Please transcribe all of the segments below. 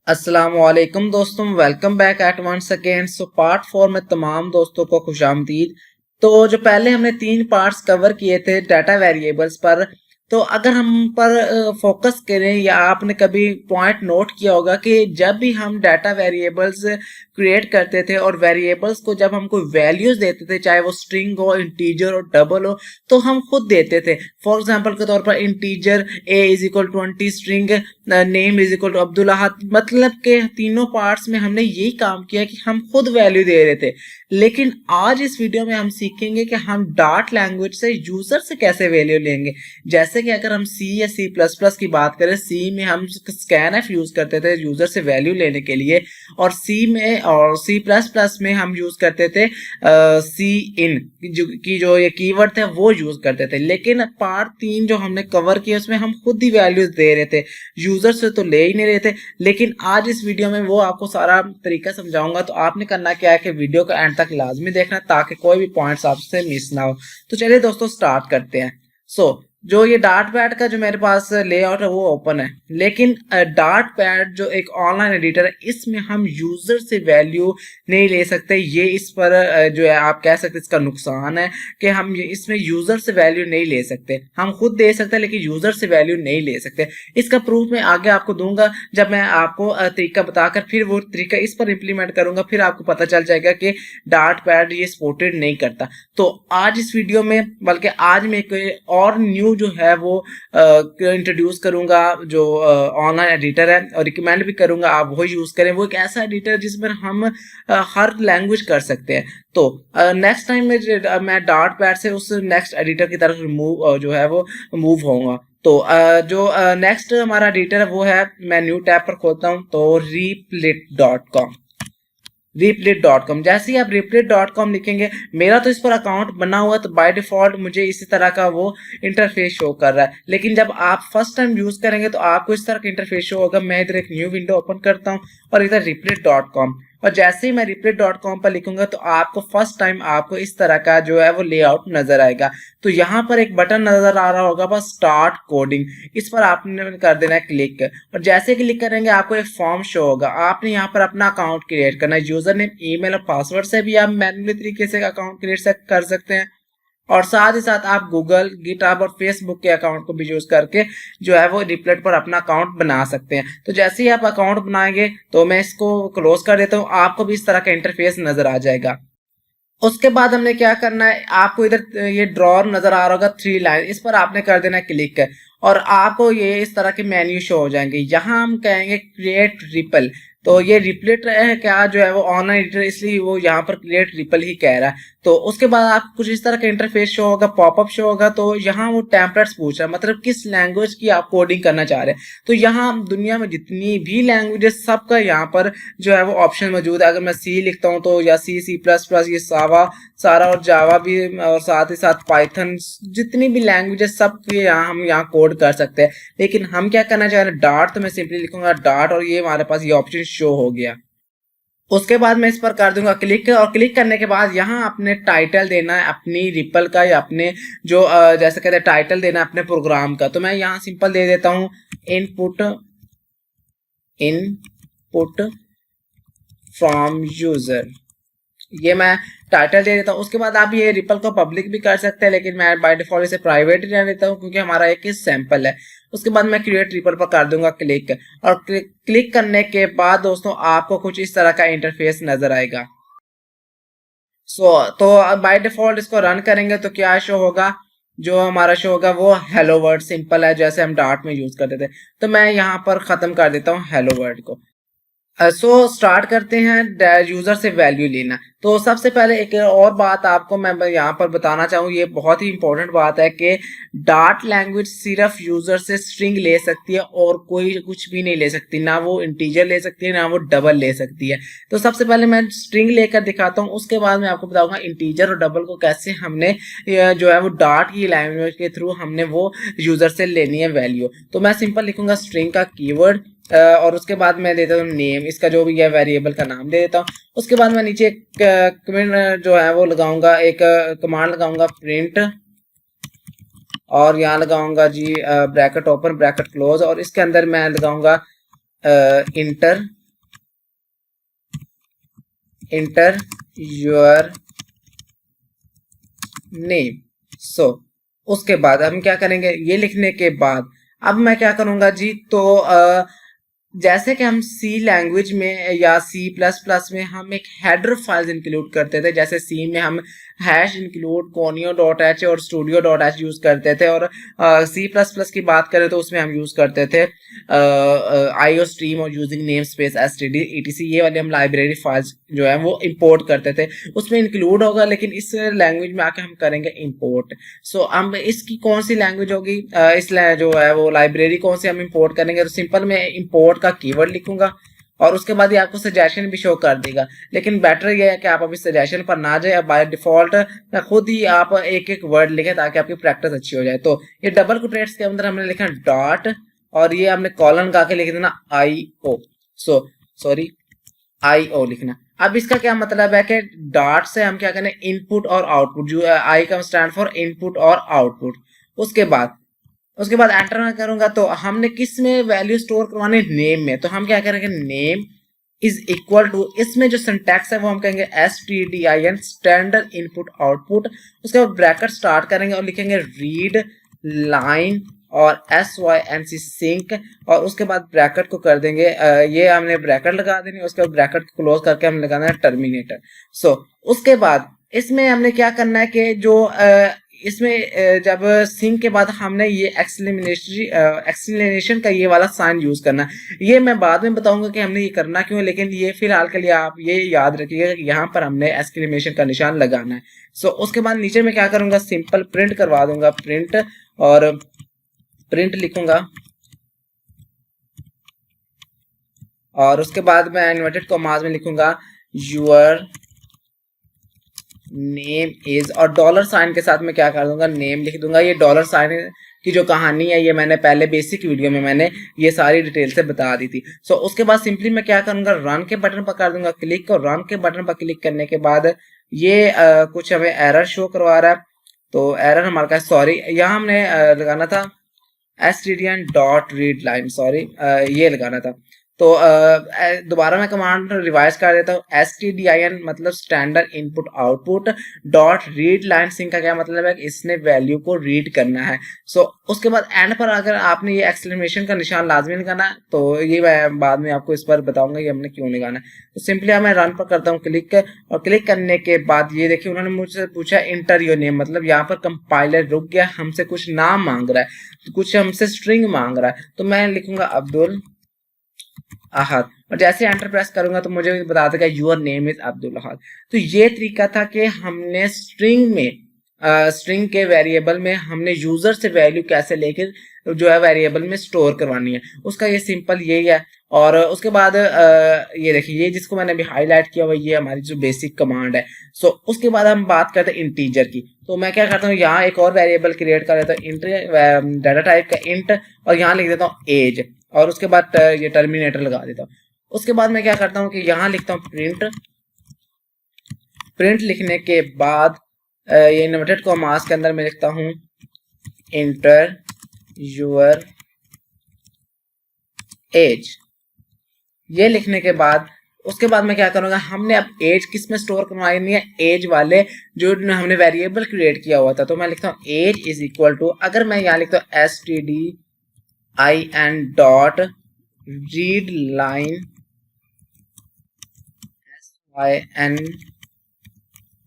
अस्सलामुअलैकुम दोस्तों, welcome back at once again. So part 4 में तमाम दोस्तों को खुशामदीद। तो जो पहले हमने 3 पार्ट्स कवर किए थे डाटा वेरिएबल्स पर, तो अगर हम पर फोकस करें या आपने कभी पॉइंट नोट किया होगा कि जब भी हम डाटा वेरिएबल्स क्रिएट करते थे और वेरिएबल्स को जब हम कोई वैल्यूज देते थे, चाहे वो स्ट्रिंग हो, इंटीजर हो, डबल हो, तो हम खुद देते थे। फॉर एग्जांपल के तौर पर integer a = 20, string name = Abdullah. मतलब के तीनों पार्ट्स में हमने यही काम किया कि हम खुद वैल्यू दे रहे थे। लेकिन आज इस वीडियो में हम सीखेंगे कि हम डार्ट लैंग्वेज से यूजर से कैसे वैल्यू लेंगे। जैसे कि अगर हम सी या C++ की बात करें, सी में हम स्कैनफ यूज करते थे यूजर से वैल्यू लेने के लिए, और C++ में हम यूज करते थे सी इन जो ये कीवर्ड थे वो यूज करते थे। लेकिन पार्ट 3 जो हमने कवर किया उसमें हम खुद ही वैल्यूज दे रहे थे, यूजर से तो ले ही नहीं रहे थे। लेकिन आज इस वीडियो में वो आपको सारा तरीका समझाऊंगा। तो आपने करना क्या है कि वीडियो का एंड तक लाजमी देखना ताकि कोई भी पॉइंट्स आपसे मिस ना हो। तो चलिए दोस्तों स्टार्ट करते हैं। जो ये डार्ट पैड का जो मेरे पास लेआउट है वो ओपन है, लेकिन डार्ट पैड जो एक ऑनलाइन एडिटर है इसमें हम यूजर से वैल्यू नहीं ले सकते। ये इस पर जो है आप कह सकते इसका नुकसान है कि हम इसमें यूजर से वैल्यू नहीं ले सकते। हम खुद दे सकते हैं लेकिन यूजर से वैल्यू नहीं ले सकते। इसका प्रूफ मैं आगे आपको दूंगा जब मैं आपको तरीका बताकर फिर वो तरीका इस पर इंप्लीमेंट करूंगा, फिर आपको पता चल जाएगा कि डार्ट पैड ये सपोर्टेड नहीं करता। तो आज इस वीडियो में, बल्कि आज मैं एक और न्यू जो है वो इंट्रोड्यूस करूंगा जो ऑनलाइन एडिटर है, और रिकमेंड भी करूंगा आप वो यूज करें। वो एक ऐसा एडिटर है जिसमें हम हर लैंग्वेज कर सकते हैं। तो नेक्स्ट टाइम मैं डार्ट पैड से उस नेक्स्ट एडिटर की तरफ जो है वो मूव होऊंगा। तो जो नेक्स्ट हमारा एडिटर है वो है, मैं न्यू टैब पर खोलता हूं तो replit.com। जैसे ही आप replit.com लिखेंगे, मेरा तो इस पर अकाउंट बना हुआ तो बाय डिफॉल्ट मुझे इसी तरह का वो इंटरफेस शो कर रहा है। लेकिन जब आप फर्स्ट टाइम यूज करेंगे तो आपको इस तरह का इंटरफेस शो होगा। मैं इधर एक न्यू विंडो ओपन करता हूँ और इधर replit.com, और जैसे ही मैं replit.com पर लिखूंगा तो आपको फर्स्ट टाइम आपको इस तरह का जो है वो लेआउट नजर आएगा। तो यहाँ पर एक बटन नजर आ रहा होगा बस स्टार्ट कोडिंग, इस पर आपने कर देना है क्लिक, और जैसे क्लिक करेंगे आपको एक फॉर्म शो होगा। आपने यहाँ पर अपना अकाउंट क्रिएट करना है। यूजर नेम, ईमेल और पासवर्ड से भी आप मैन्युअली तरीके से अकाउंट क्रिएट कर सकते हैं, और साथ ही साथ आप गूगल, गिटहब और फेसबुक के अकाउंट को भी यूज करके जो है वो रिप्लेट पर अपना अकाउंट बना सकते हैं। तो जैसे ही आप अकाउंट बनाएंगे तो मैं इसको क्लोज कर देता हूँ, आपको भी इस तरह का इंटरफेस नजर आ जाएगा। उसके बाद हमने क्या करना है, आपको इधर ये ड्रॉर नजर आ रहा होगा 3 लाइन, इस पर आपने कर देना क्लिक है, और आपको ये इस तरह के मेन्यू शो हो जाएंगे। यहाँ हम कहेंगे क्रिएट रिपल। तो ये रिप्लेट है क्या जो है वो ऑनलाइन एडिटर, इसलिए वो यहाँ पर क्रिएट रिपल ही कह रहा है। तो उसके बाद आपको कुछ इस तरह का इंटरफेस शो होगा, पॉपअप शो होगा। तो यहाँ वो टेम्पलेट्स पूछ रहा है, मतलब किस लैंग्वेज की आप कोडिंग करना चाह रहे हैं। तो यहाँ दुनिया में जितनी भी लैंग्वेजेस सबका यहाँ पर जो है वो ऑप्शन मौजूद है। अगर मैं सी लिखता हूँ तो या C++, ये सारा और जावा भी, और साथ ही साथ पाइथन, जितनी भी लैंग्वेजेस सब यहाँ हम यहाँ कोड कर सकते हैं। लेकिन हम क्या करना चाह रहे हैं, डार्ट, तो मैं सिंपली लिखूंगा डार्ट, और ये हमारे पास ये ऑप्शन शो हो गया। उसके बाद मैं इस पर कर दूंगा क्लिक, और क्लिक करने के बाद यहाँ अपने टाइटल देना है अपनी रिपल का, या अपने जो जैसे कहते हैं टाइटल देना है अपने प्रोग्राम का। तो मैं यहाँ सिंपल दे देता हूँ इनपुट फ्रॉम यूजर, ये मैं टाइटल दे देता हूँ। उसके बाद आप ये रिपल को पब्लिक भी कर सकते हैं, लेकिन मैं बाय डिफॉल्ट इसे प्राइवेट ही रहने देता हूँ क्योंकि हमारा एक सैंपल है। उसके बाद मैं क्रिएट रिपल पर कर दूंगा क्लिक, और क्लिक करने के बाद दोस्तों आपको कुछ इस तरह का इंटरफेस नजर आएगा। तो बाय डिफॉल्ट इसको रन करेंगे तो क्या शो होगा, जो हमारा शो होगा वो हेलो वर्ड सिंपल है, जैसे हम डार्ट में यूज करते थे। तो मैं यहाँ पर खत्म कर देता हूँ हेलो वर्ड को। स्टार्ट करते हैं यूजर से वैल्यू लेना। तो सबसे पहले एक और बात आपको मैं यहाँ पर बताना चाहूँ, ये बहुत ही इंपॉर्टेंट बात है कि डार्ट लैंग्वेज सिर्फ यूजर से स्ट्रिंग ले सकती है और कोई कुछ भी नहीं ले सकती। ना वो इंटीजर ले सकती है, ना वो डबल ले सकती है। तो सबसे पहले मैं स्ट्रिंग लेकर दिखाता हूँ, उसके बाद मैं आपको बताऊंगा इंटीजर और डबल को कैसे हमने जो है वो डार्ट की लैंग्वेज के थ्रू हमने वो यूजर से लेनी है वैल्यू। तो मैं सिंपल लिखूंगा स्ट्रिंग का कीवर्ड, और उसके बाद मैं देता हूँ नेम, इसका जो भी है वेरिएबल का नाम दे देता हूँ। उसके बाद मैं नीचे कमेंट जो है वो लगाऊंगा, एक कमांड लगाऊंगा प्रिंट, और यहाँ लगाऊंगा जी ब्रैकेट ओपन ब्रैकेट क्लोज, और इसके अंदर मैं लगाऊंगा इंटर इंटर योर नेम। सो उसके बाद हम क्या करेंगे, ये लिखने के बाद अब मैं क्या करूंगा जी, तो जैसे कि हम सी लैंग्वेज में या सी प्लस प्लस में हम एक हेडर फाइल्स इंक्लूड करते थे, जैसे सी में हम hash include conio dot H और स्टूडियो डॉट एच यूज करते थे, और सी प्लस प्लस की बात करें तो उसमें हम यूज करते थे आईओ स्ट्रीम और using name space S T D etc, ये वाले हम लाइब्रेरी फाइल्स जो है वो इंपोर्ट करते थे, उसमें इंक्लूड होगा, लेकिन इस लैंग्वेज में आके हम करेंगे इंपोर्ट। सो हम इसकी कौन सी लैंग्वेज होगी, इस जो है वो लाइब्रेरी कौन सी हम इंपोर्ट करेंगे, तो सिंपल मैं इंपोर्ट का कीवर्ड लिखूंगा और उसके बाद ये आपको सजेशन भी शो कर देगा, लेकिन बेटर ये है कि आप अभी सजेशन पर ना जाए, बाय डिफॉल्ट खुद ही आप एक एक वर्ड लिखें ताकि आपकी प्रैक्टिस अच्छी हो जाए। तो ये डबल कोटेट्स के अंदर हमने लिखा डॉट और ये हमने कॉलन का के लिख देना आई ओ, सॉरी आई ओ लिखना। अब इसका क्या मतलब है कि डॉट से हम क्या करें, इनपुट और आउटपुट, जो आई का स्टैंड फॉर इनपुट और आउटपुट। उसके बाद एंटर मैं करूंगा तो हमने किस में वैल्यू स्टोर करवानी, नेम में, तो हम क्या करेंगे, नेम इज इक्वल टू, इसमें जो सिंटैक्स है वो हम कहेंगे stdin स्टैंडर्ड इनपुट आउटपुट। उसके बाद ब्रैकेट स्टार्ट करेंगे और लिखेंगे रीड लाइन और sync सिंक, और उसके बाद ब्रैकेट को कर देंगे ये हमने ब्रैकेट लगा देनी, उसके बाद ब्रैकेट को क्लोज करके हम लगाना है टर्मिनेटर। उसके बाद इसमें हमने क्या करना है कि जो इसमें जब सिंक के बाद हमने ये एक्सक्लेमेशन का ये वाला साइन यूज करना है, ये मैं बाद में बताऊंगा कि हमने ये करना क्यों है, लेकिन ये फिलहाल के लिए आप ये याद रखिएगा कि यहाँ पर हमने एक्सक्लेमेशन का निशान लगाना है। उसके बाद नीचे में क्या करूंगा, सिंपल प्रिंट करवा दूंगा, प्रिंट और प्रिंट लिखूंगा, और उसके बाद मैं इन्वर्टेड कॉमास में लिखूंगा यूर नेम इज, और डॉलर साइन के साथ मैं क्या कर दूंगा, नेम लिख दूंगा। ये डॉलर साइन की जो कहानी है ये मैंने पहले बेसिक वीडियो में मैंने ये सारी डिटेल से बता दी थी। उसके बाद सिंपली मैं क्या करूंगा, रन के बटन पर कर दूंगा क्लिक, और रन के बटन पर क्लिक करने के बाद ये कुछ हमें एरर शो करवा रहा है, तो एरर हमारे पास, सॉरी यहाँ हमने लगाना था stdin dot read line, sorry ये लगाना था। तो दोबारा मैं कमांड रिवाइज कर देता हूँ, stdin मतलब standard input output dot read line sync का क्या मतलब है, इसने वैल्यू को रीड करना है। उसके बाद एंड पर अगर आपने ये एक्सक्लेमेशन का निशान लाजमी लगाना है, तो ये मैं बाद में आपको इस पर बताऊंगा ये हमने क्यों लगाना है। तो सिंपली मैं रन पर करता हूँ क्लिक, और क्लिक करने के बाद ये देखिए उन्होंने मुझसे पूछा इंटर योर नेम, मतलब यहाँ पर कंपाइलर रुक गया, हमसे कुछ नाम मांग रहा है, तो कुछ हमसे स्ट्रिंग मांग रहा है, तो मैं लिखूंगा अब्दुल अहद, और जैसे एंटर प्रेस करूंगा तो मुझे बता देगा यूर नेम इज अब्दुल अहद। तो ये तरीका था कि हमने स्ट्रिंग के वेरिएबल में हमने यूजर से वैल्यू कैसे लेकर जो है वेरिएबल में स्टोर करवानी है, उसका ये सिंपल यही है। और उसके बाद ये देखिए ये जिसको मैंने अभी हाईलाइट किया हुआ ये हमारी जो बेसिक कमांड है। उसके बाद हम बात करते हैं इंटीजर की, तो मैं क्या करता हूँ यहाँ एक और वेरिएबल क्रिएट कर लेता हूँ, इंट डाटा टाइप का इंट, और यहाँ लिख देता हूँ एज, और उसके बाद ये टर्मिनेटर लगा देता हूँ। उसके बाद मैं क्या करता हूँ कि यहाँ लिखता हूँ प्रिंट लिखने के बाद ये इन्वर्टेड कॉमास के अंदर मैं लिखता हूँ इंटर योर एज। ये लिखने के बाद उसके बाद मैं क्या करूंगा, हमने अब एज किस में स्टोर करवानी है, एज वाले जो हमने वेरिएबल क्रिएट किया हुआ था, तो मैं लिखता हूँ एज इज इक्वल टू, अगर मैं यहाँ लिखता हूँ stdin dot read line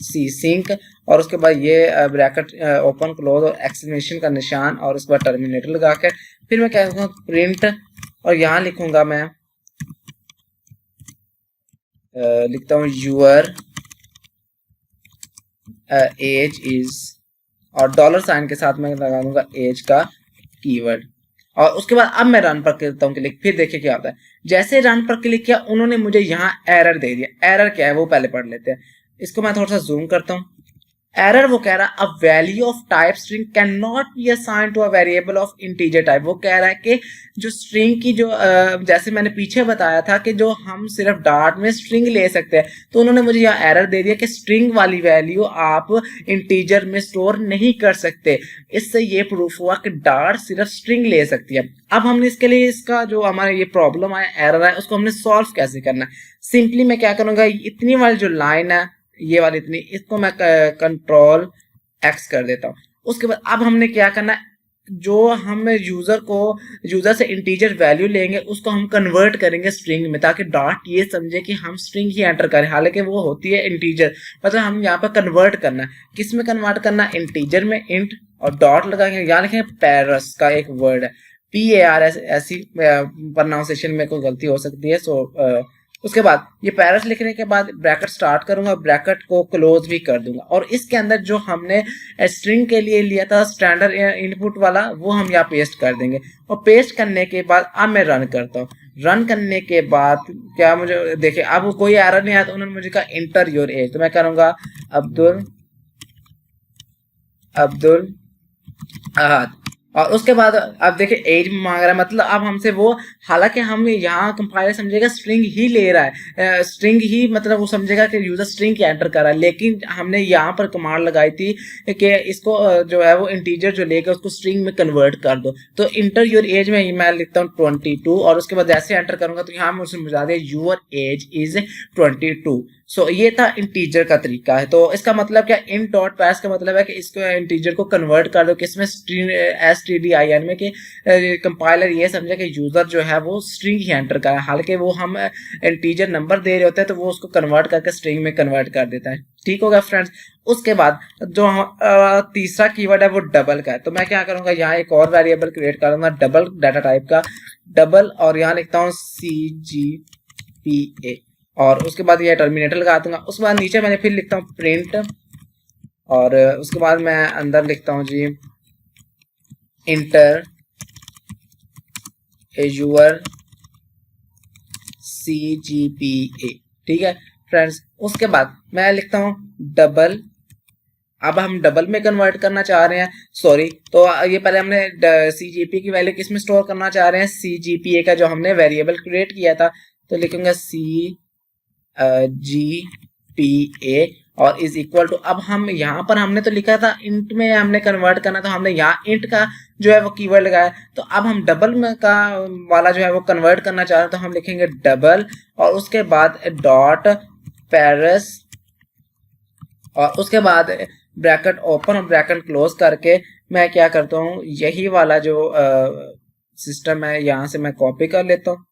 sync sync, और उसके बाद ये ब्रैकेट ओपन क्लोज और एक्सक्लेमेशन का निशान, और उसके बाद टर्मिनेटर लगा के फिर मैं क्या करूँगा प्रिंट, और यहाँ लिखूंगा मैं लिखता हूँ यूर एज इज, और डॉलर साइन के साथ मैं लगा दूंगा एज का कीवर्ड, और उसके बाद अब मैं रन पर करता हूँ क्लिक। फिर देखिए क्या होता है, जैसे रन पर क्लिक किया उन्होंने मुझे यहाँ एरर दे दिया। एरर क्या है वो पहले पढ़ लेते हैं, इसको मैं थोड़ा सा जूम करता हूँ, एरर वो कह रहा है a value of type string can not be assign to a variable of integer type. वो कह रहा है कि जो स्ट्रिंग की जो जैसे मैंने पीछे बताया था कि जो हम सिर्फ डार्ट में स्ट्रिंग ले सकते हैं, तो उन्होंने मुझे यहाँ एरर दे दिया कि स्ट्रिंग वाली वैल्यू आप इंटीजर में स्टोर नहीं कर सकते। इससे ये प्रूफ हुआ कि डार्ट सिर्फ स्ट्रिंग ले सकती है। अब हमने इसके लिए इसका जो हमारा ये प्रॉब्लम आया एरर है उसको हमने सॉल्व कैसे करना है। सिंपली मैं क्या करूंगा, इतनी वाली जो लाइन है ये वाली इतनी, इसको मैं कंट्रोल एक्स कर देता हूँ। उसके बाद अब हमने क्या करना है, जो हम यूजर से इंटीजर वैल्यू लेंगे उसको हम कन्वर्ट करेंगे स्ट्रिंग में, ताकि डॉट ये समझे कि हम स्ट्रिंग ही एंटर करें, हालांकि वो होती है इंटीजर। मतलब हम यहाँ पर कन्वर्ट करना है, किस में कन्वर्ट करना है, इंटीजर में, इंट और डॉट लगाएंगे। यहाँ लिखेंगे पैरस का एक वर्ड है, PARS, ऐसी प्रोनाउंसिएशन में कोई गलती हो सकती है। सो उसके बाद ये पैरस लिखने के बाद ब्रैकेट स्टार्ट करूंगा, ब्रैकेट को क्लोज भी कर दूंगा, और इसके अंदर जो हमने स्ट्रिंग के लिए लिया था स्टैंडर्ड इनपुट वाला वो हम यहाँ पेस्ट कर देंगे। और पेस्ट करने के बाद अब मैं रन करता हूँ। रन करने के बाद क्या मुझे देखिए अब कोई एरर नहीं आया, तो उन्होंने मुझे कहा इंटर योर एज, तो मैं करूंगा अब्दुल अहद। और उसके बाद अब देखिए एज मांग रहा है, मतलब अब हमसे वो, हालांकि हम यहाँ कंपाइलर समझेगा स्ट्रिंग ही ले रहा है, स्ट्रिंग ही मतलब वो समझेगा कि यूजर स्ट्रिंग की एंटर कर रहा है, लेकिन हमने यहाँ पर कमांड लगाई थी कि इसको जो है वो इंटीजर जो लेगा उसको स्ट्रिंग में कन्वर्ट कर दो। तो इंटर योर एज में मैं लिखता हूँ 22, और उसके बाद जैसे एंटर करूंगा तो यहाँ में उसने बता दिया यूर एज इज 22। सो ये था इंटीजर का तरीका है। तो इसका मतलब क्या, इन डॉट पैस का मतलब है कि इसको इंटीजर को कन्वर्ट कर दो किसमें, stdin में, कि कंपाइलर ये समझे कि यूजर जो है वो स्ट्रिंग ही एंटर कर रहा है, हालांकि वो हम इंटीजर नंबर दे रहे होते हैं तो वो उसको कन्वर्ट करके स्ट्रिंग में कन्वर्ट कर देता है। ठीक होगा फ्रेंड्स। उसके बाद जो तीसरा कीवर्ड है वो डबल का है, तो मैं क्या करूंगा, यहाँ एक और वेरिएबल क्रिएट करूंगा डबल डाटा टाइप का, डबल, और यहाँ लिखता हूँ CGPA, और उसके बाद ये टर्मिनेटर लगा दूंगा। उसके बाद नीचे मैंने फिर लिखता हूँ प्रिंट, और उसके बाद मैं अंदर लिखता हूँ जी इंटर एजुअर CGPA। ठीक है फ्रेंड्स। उसके बाद मैं लिखता हूँ डबल, अब हम डबल में कन्वर्ट करना चाह रहे हैं, सॉरी, तो ये पहले हमने CGPA की वैल्यू किस में स्टोर करना चाह रहे हैं, CGPA का जो हमने वेरिएबल क्रिएट किया था, तो लिखूंगा CGPA और इज इक्वल टू, अब हम यहाँ पर हमने तो लिखा था इंट में हमने कन्वर्ट करना, तो हमने यहाँ इंट का जो है वो कीवर्ड लगाया, तो अब हम डबल में का वाला जो है वो कन्वर्ट करना चाह रहे हैं, तो हम लिखेंगे डबल और उसके बाद डॉट पैरस, और उसके बाद ब्रैकेट ओपन और ब्रैकेट क्लोज करके मैं क्या करता हूँ, यही वाला जो सिस्टम है यहाँ से मैं कॉपी कर लेता हूँ,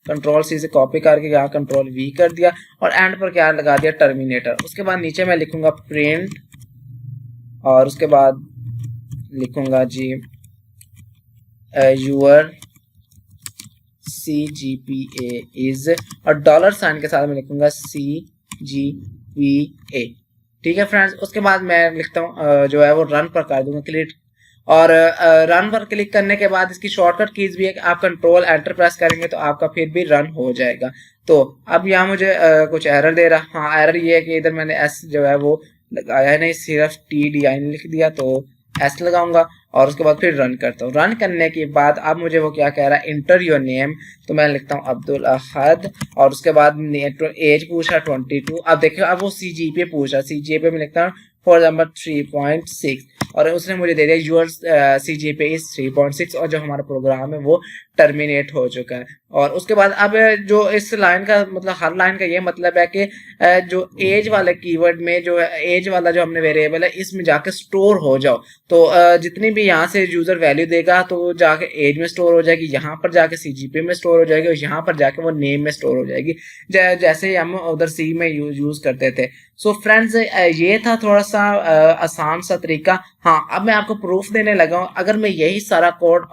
कंट्रोल C से कॉपी करके यहाँ कंट्रोल V कर दिया, और एंड पर क्या लगा दिया, टर्मिनेटर। उसके बाद नीचे मैं लिखूंगा प्रिंट, और उसके बाद लिखूंगा जी यूर CGPA इज, और डॉलर साइन के साथ मैं लिखूंगा CGPA। ठीक है फ्रेंड्स। उसके बाद मैं लिखता हूँ जो है वो रन पर कर दूंगा क्लिक, और रन पर क्लिक करने के बाद इसकी शॉर्टकट कीज भी है कि आप कंट्रोल एंटर प्रेस करेंगे तो आपका फिर भी रन हो जाएगा। तो अब यहाँ मुझे कुछ एरर दे रहा, हाँ एरर ये है कि इधर मैंने S जो है वो लगाया है नहीं, सिर्फ TDI लिख दिया, तो S लगाऊंगा और उसके बाद फिर रन करता हूँ। रन करने के बाद अब मुझे वो क्या कह रहा है, इंटर योर नेम, तो मैं लिखता हूँ अब्दुल अहद, और उसके बाद एज पूछ रहा 22। अब देखिए अब वो CGPA पूछ रहा है, CGPA में लिखता हूँ फॉर एग्जाम्पल 3.6, और उसने मुझे दे दिया यूर CGPA इज 3.6, और जो हमारा प्रोग्राम है वो टर्मिनेट हो चुका है। और उसके बाद अब जो इस लाइन का मतलब, हर लाइन का ये मतलब है कि जो एज वाले कीवर्ड में जो एज वाला जो हमने वेरिएबल है इसमें जाके स्टोर हो जाओ, तो जितनी भी यहाँ से यूजर वैल्यू देगा तो जाके एज में स्टोर हो जाएगी, यहाँ पर जाके CGPA में स्टोर हो जाएगी, और यहाँ पर जाके वो नेम में स्टोर हो जाएगी, जैसे हम उधर C में यूज करते थे। सो फ्रेंड्स ये था थोड़ा सा आसान सा तरीका। हाँ अब मैं आपको प्रूफ देने लगा हूँ। अगर मैं यही सारा कोड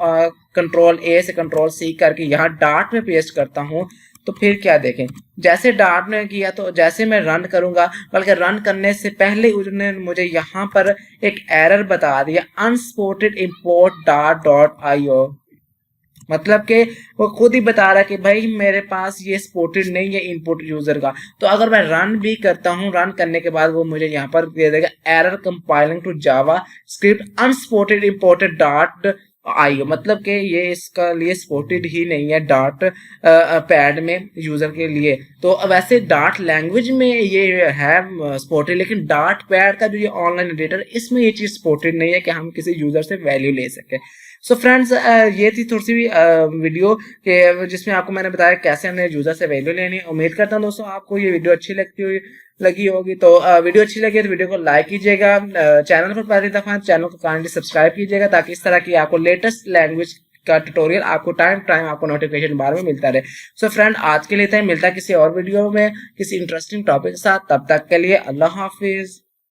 कंट्रोल A से कंट्रोल C करके यहाँ डार्ट में पेस्ट करता हूँ तो फिर क्या देखें, जैसे डार्ट ने किया तो जैसे मैं रन करूंगा, बल्कि रन करने से पहले उन्होंने मुझे यहाँ पर एक एरर बता दिया, अनसपोर्टेड इंपोर्ट डार्ट.io, मतलब कि वो खुद ही बता रहा है कि भाई मेरे पास ये सपोर्टेड नहीं है इनपुट यूजर का। तो अगर मैं रन भी करता हूँ, रन करने के बाद वो मुझे यहाँ पर दे देगा error compiling to JavaScript unsupported imported dot I, मतलब कि ये इसका लिए सपोर्टेड ही नहीं है डॉट पैड में यूजर के लिए। तो वैसे डॉट लैंग्वेज में ये है सपोर्टेड, लेकिन डॉट पैड का जो ये ऑनलाइन एडिटर इसमें ये चीज सपोर्टेड नहीं है कि हम किसी यूजर से वैल्यू ले सके। सो फ्रेंड्स, ये थी थोड़ी सी वीडियो के जिसमें आपको मैंने बताया कैसे हमने यूजर से वैल्यू लेनी है। उम्मीद करता हूँ दोस्तों आपको ये वीडियो अच्छी लगी होगी। तो वीडियो अच्छी लगी तो वीडियो को लाइक कीजिएगा, चैनल पर पहली दफा चैनल को काइंडली सब्सक्राइब कीजिएगा ताकि इस तरह की आपको लेटेस्ट लैंग्वेज का ट्यूटोरियल आपको टाइम आपको नोटिफिकेशन बार में मिलता रहे। सो फ्रेंड, आज के लिए मिलता है किसी और वीडियो में किसी इंटरेस्टिंग टॉपिक के साथ। तब तक के लिए अल्लाह हाफिज।